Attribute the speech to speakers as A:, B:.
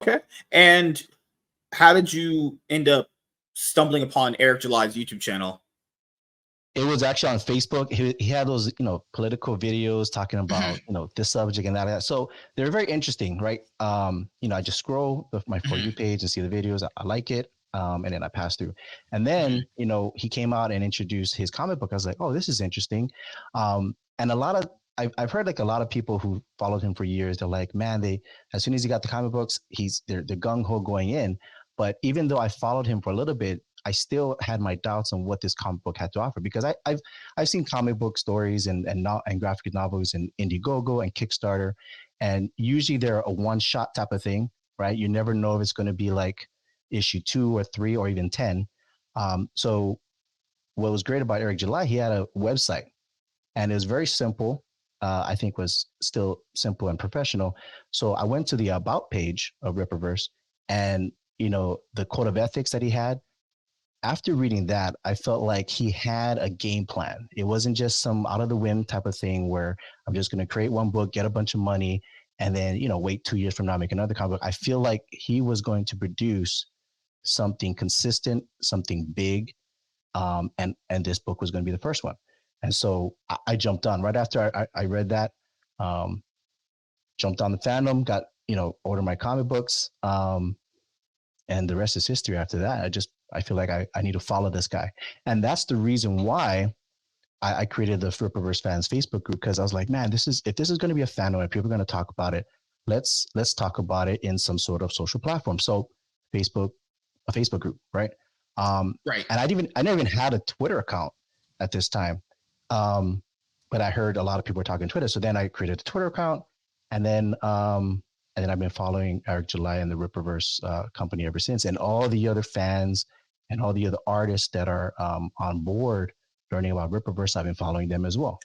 A: Okay. And how did you end up stumbling upon Eric July's YouTube channel?
B: It was actually on Facebook. He had those, political videos talking about,
A: Mhm,
B: this subject and that. So they're very interesting, right? I just scroll my For You
A: mhm,
B: page and see the videos. I like it. And then I pass through. And then,
A: mhm.
B: he came out and introduced his comic book. I was like, oh, this is interesting. And I've heard like a lot of people who followed him for years, they're like, man, as soon as he got the comic books, they're gung ho going in. But even though I followed him for a little bit, I still had my doubts on what this comic book had to offer because I've seen comic book stories and graphic novels in Indiegogo and Kickstarter, and usually they're a one shot type of thing, right? You never know if it's going to be like issue 2 or 3 or even 10. So what was great about Eric July, he had a website, and it was very simple. I think was still simple and professional. So I went to the about page of Rippaverse, and the code of ethics that he had, after reading that, I felt like he had a game plan. It wasn't just some out of the whim type of thing where I'm just going to create one book, get a bunch of money, and then, wait 2 years from now, make another comic book. I feel like he was going to produce something consistent, something big. And this book was going to be the first one. And so I jumped on right after I read that, um, jumped on the fandom, got, ordered my comic books. And the rest is history after that. I feel like I need to follow this guy. And that's the reason why I created the Rippaverse fans Facebook group, because I was like, man, if this is going to be a fan and people are going to talk about it, let's talk about it in some sort of social platform. So Facebook, a Facebook group, right?
A: Right.
B: And I never even had a Twitter account at this time. Um, but I heard a lot of people were talking Twitter. So then I created a Twitter account, and then I've been following Eric July and the Rippaverse company ever since, and all the other fans and all the other artists that are on board learning about Rippaverse. I've been following them as well.